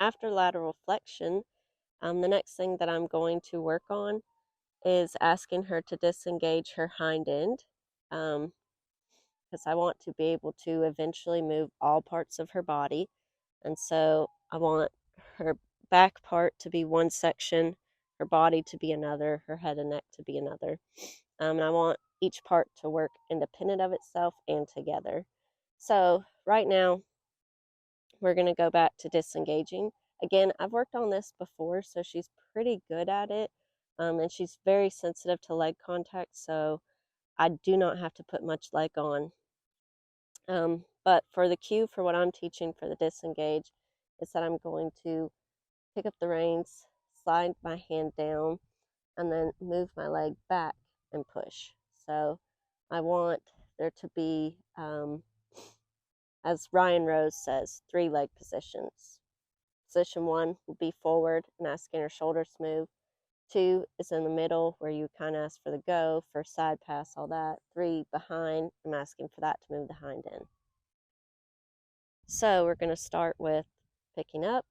after lateral flexion, the next thing that I'm going to work on is asking her to disengage her hind end, because I want to be able to eventually move all parts of her body. And so I want her back part to be one section, her body to be another, her head and neck to be another. And I want each part to work independent of itself and together. So right now, we're going to go back to disengaging. Again, I've worked on this before, so she's pretty good at it. And she's very sensitive to leg contact, so I do not have to put much leg on. But for the cue for what I'm teaching for the disengage is that I'm going to pick up the reins, slide my hand down, and then move my leg back and push. So I want there to be, as Ryan Rose says, 3 leg positions. Position 1 will be forward and asking her shoulders to move. 2 is in the middle where you kind of ask for the go, for side pass, all that. 3 behind, I'm asking for that to move the hind end. So we're going to start with picking up,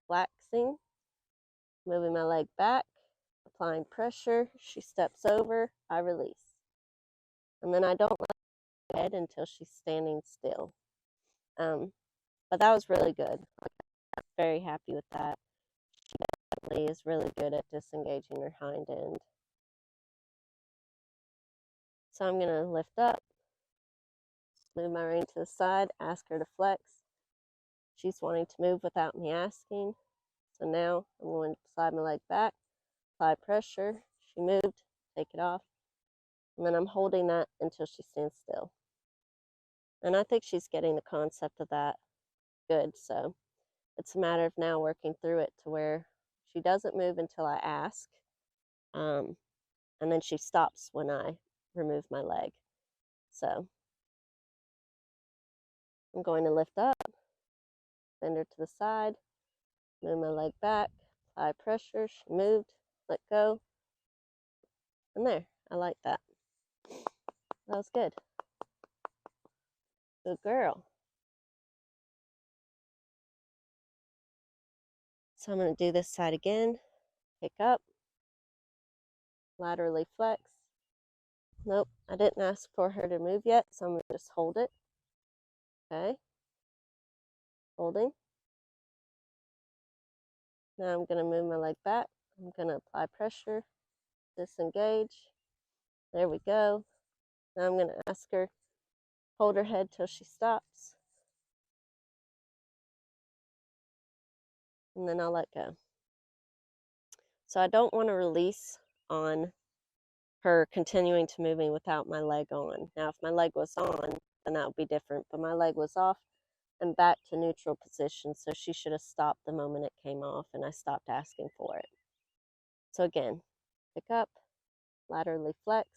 flexing, moving my leg back, applying pressure. She steps over, I release. And then I don't let her head until she's standing still. But that was really good. I'm very happy with that. She definitely is really good at disengaging her hind end. So I'm going to lift up, move my rein to the side, ask her to flex. She's wanting to move without me asking. So now I'm going to slide my leg back, apply pressure. She moved, take it off. And then I'm holding that until she stands still. And I think she's getting the concept of that good. So it's a matter of now working through it to where she doesn't move until I ask. And then she stops when I remove my leg. So I'm going to lift up, bend her to the side, move my leg back, apply pressure. She moved, let go. And there, I like that. That was good. Good girl. So I'm going to do this side again. Pick up, laterally flex. Nope, I didn't ask for her to move yet, so I'm going to just hold it. Okay. Holding. Now I'm going to move my leg back. I'm going to apply pressure, disengage. There we go. Now I'm going to ask her, hold her head till she stops. And then I'll let go. So I don't want to release on her continuing to move me without my leg on. Now, if my leg was on, then that would be different. But my leg was off and back to neutral position, so she should have stopped the moment it came off, and I stopped asking for it. So again, pick up, laterally flex,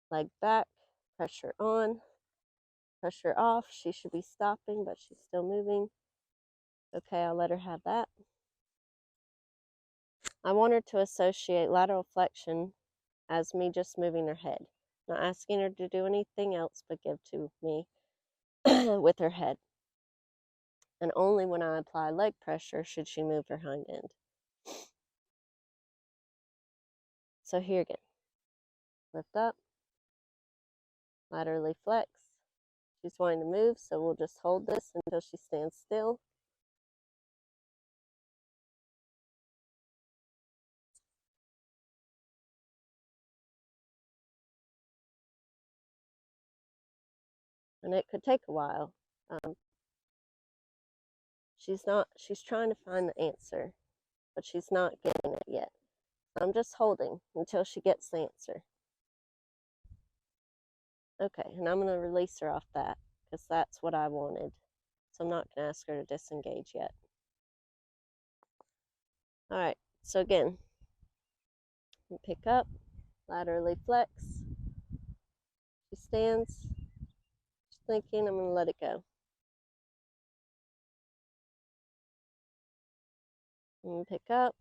leg back, pressure on, pressure off. She should be stopping, but she's still moving. Okay, I'll let her have that. I want her to associate lateral flexion as me just moving her head, not asking her to do anything else but give to me with her head. And only when I apply leg pressure should she move her hind end. So here again, lift up, laterally flex. She's wanting to move, so we'll just hold this until she stands still. And it could take a while. She's trying to find the answer, but she's not getting it yet. So I'm just holding until she gets the answer. Okay, and I'm going to release her off that because that's what I wanted. So I'm not going to ask her to disengage yet. All right, so again, pick up, laterally flex. She stands. She's thinking, I'm going to let it go. And pick up,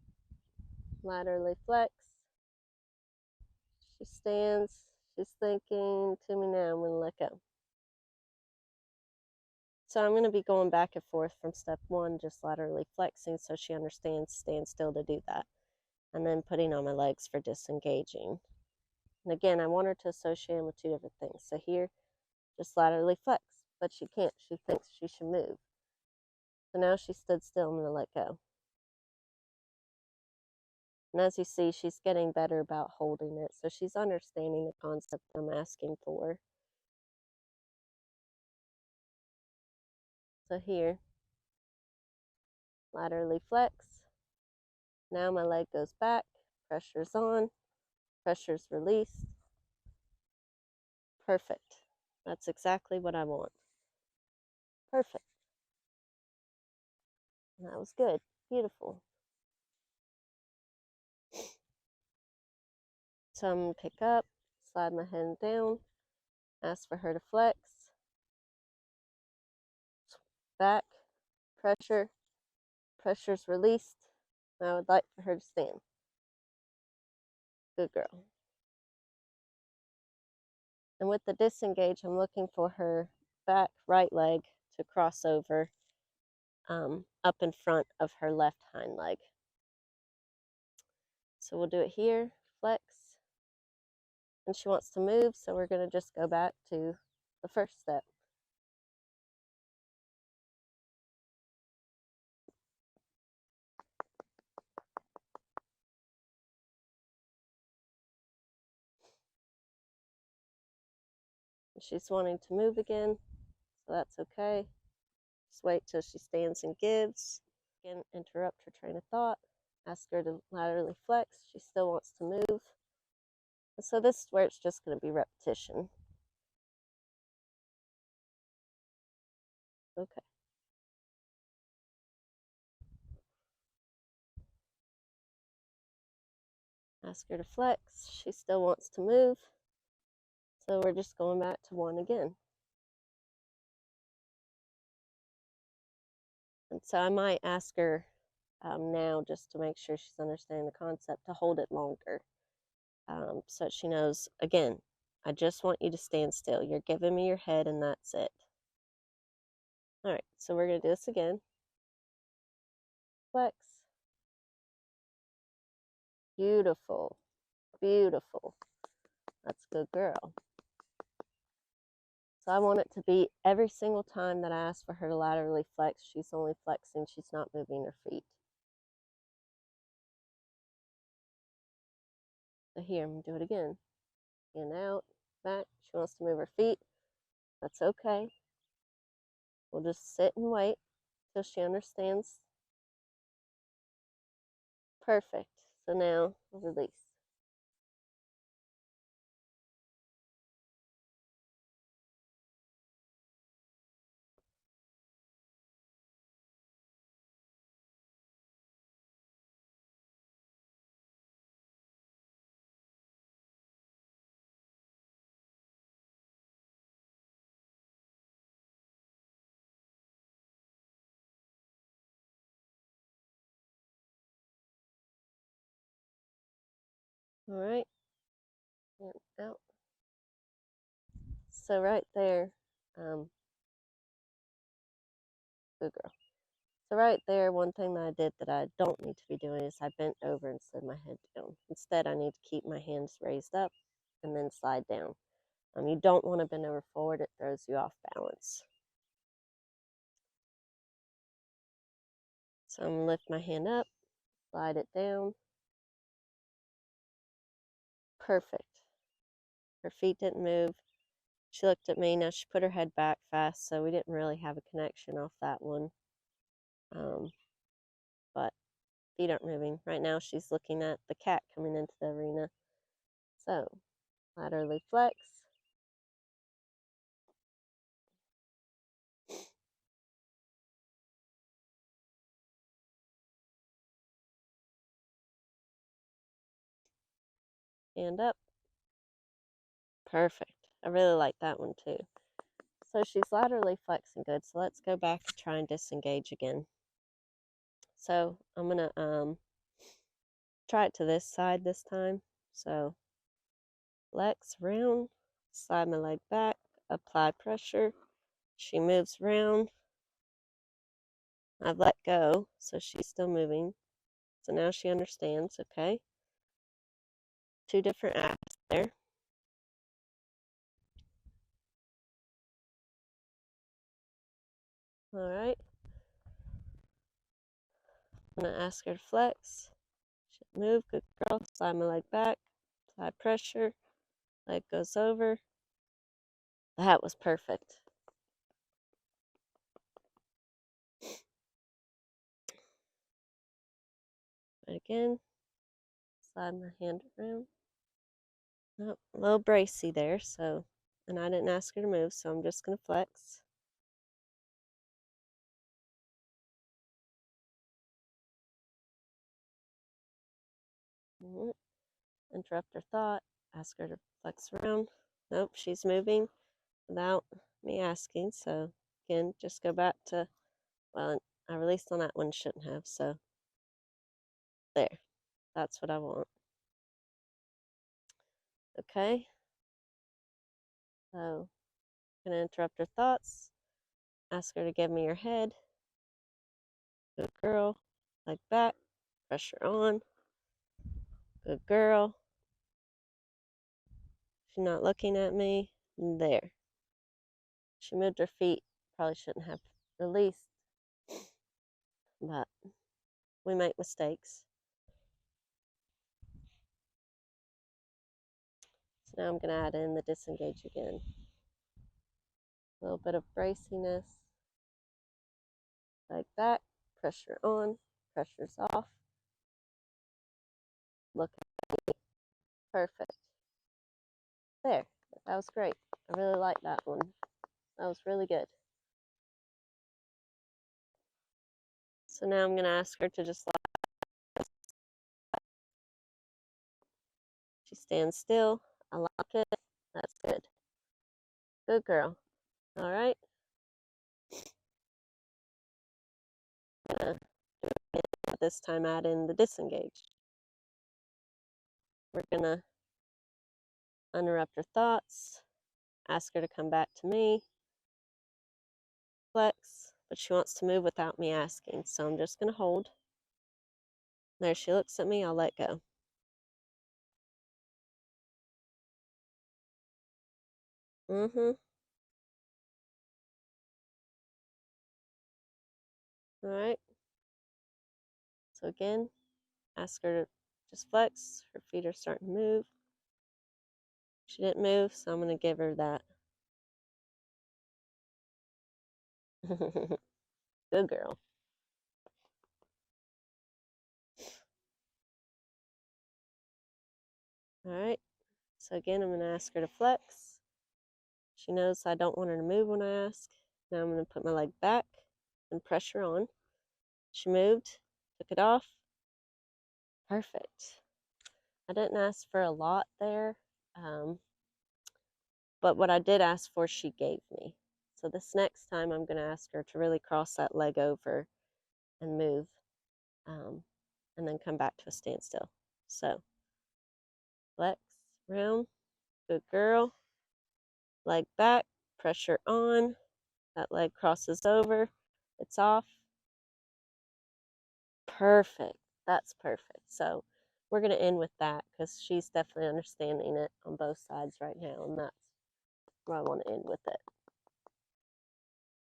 laterally flex. She stands. She's thinking to me now, I'm going to let go. So I'm going to be going back and forth from step 1, just laterally flexing so she understands stand still to do that. And then putting on my legs for disengaging. And again, I want her to associate them with 2 different things. So here, just laterally flex, but she can't. She thinks she should move. So now she stood still. I'm going to let go. And as you see, she's getting better about holding it. So she's understanding the concept I'm asking for. So here, laterally flex. Now my leg goes back, pressure's on, pressure's released. Perfect. That's exactly what I want. Perfect. And that was good. Beautiful. So I'm going to pick up, slide my hand down, ask for her to flex. Back, pressure, pressure's released. I would like for her to stand. Good girl. And with the disengage, I'm looking for her back right leg to cross over up in front of her left hind leg. So we'll do it here, flex. And she wants to move, so we're going to just go back to the first step. She's wanting to move again, so that's okay. Just wait till she stands and gives. Again, interrupt her train of thought. Ask her to laterally flex. She still wants to move. And so this is where it's just going to be repetition. Okay. Ask her to flex. She still wants to move. So we're just going back to 1 again. And so I might ask her now, just to make sure she's understanding the concept, to hold it longer. So she knows, again, I just want you to stand still. You're giving me your head and that's it. All right, so we're going to do this again. Flex. Beautiful. Beautiful. That's a good girl. So I want it to be every single time that I ask for her to laterally flex, she's only flexing, she's not moving her feet. So here, I'm going to do it again. In, out, back. She wants to move her feet. That's okay. We'll just sit and wait till she understands. Perfect. So now, release. All right. And out. So right there, good girl. So right there, one thing that I did that I don't need to be doing is I bent over and slid my head down. Instead, I need to keep my hands raised up and then slide down. You don't want to bend over forward. It throws you off balance. So I'm going to lift my hand up, slide it down. Perfect. Her feet didn't move. She looked at me. Now she put her head back fast, so we didn't really have a connection off that one. But feet aren't moving. Right now she's looking at the cat coming into the arena. So, laterally flex. Hand up. Perfect. I really like that one too. So she's laterally flexing good. So let's go back and try and disengage again. So I'm going to try it to this side this time. So flex round, slide my leg back, apply pressure. She moves around, I've let go, so she's still moving. So now she understands, okay? 2 different acts there. All right. I'm going to ask her to flex. Should move. Good girl. Slide my leg back. Apply pressure. Leg goes over. That was perfect. Again. Slide my hand around. Oh, a little bracy there, so, and I didn't ask her to move, so I'm just going to flex. Interrupt her thought. Ask her to flex around. Nope, she's moving without me asking, so again, just go back to, well, I released on that one, shouldn't have, so there. That's what I want. Okay. So, I'm going to interrupt her thoughts. Ask her to give me her head. Good girl. Leg back. Pressure on. Good girl. She's not looking at me. There. She moved her feet. Probably shouldn't have released. But we make mistakes. So now I'm going to add in the disengage again. A little bit of braciness. Leg back. Pressure on. Pressure's off. Look at me. Perfect. There. That was great. I really like that one. That was really good. So now I'm going to ask her to just let. She stands still. I like it. That's good. Good girl. All right. I'm going to this time add in the disengage. We're going to interrupt her thoughts. Ask her to come back to me. Flex. But she wants to move without me asking. So I'm just going to hold. There she looks at me. I'll let go. All right. So again, ask her to just flex. Her feet are starting to move. She didn't move, so I'm going to give her that. Good girl. All right. So again, I'm going to ask her to flex. She knows I don't want her to move when I ask. Now I'm going to put my leg back and pressure on. She moved, took it off. Perfect. I didn't ask for a lot there, but what I did ask for, she gave me. So this next time, I'm going to ask her to really cross that leg over and move, and then come back to a standstill. So flex, round, good girl. Leg back, pressure on. That leg crosses over. It's off. Perfect. That's perfect. So we're going to end with that because she's definitely understanding it on both sides right now, and that's where I want to end with it.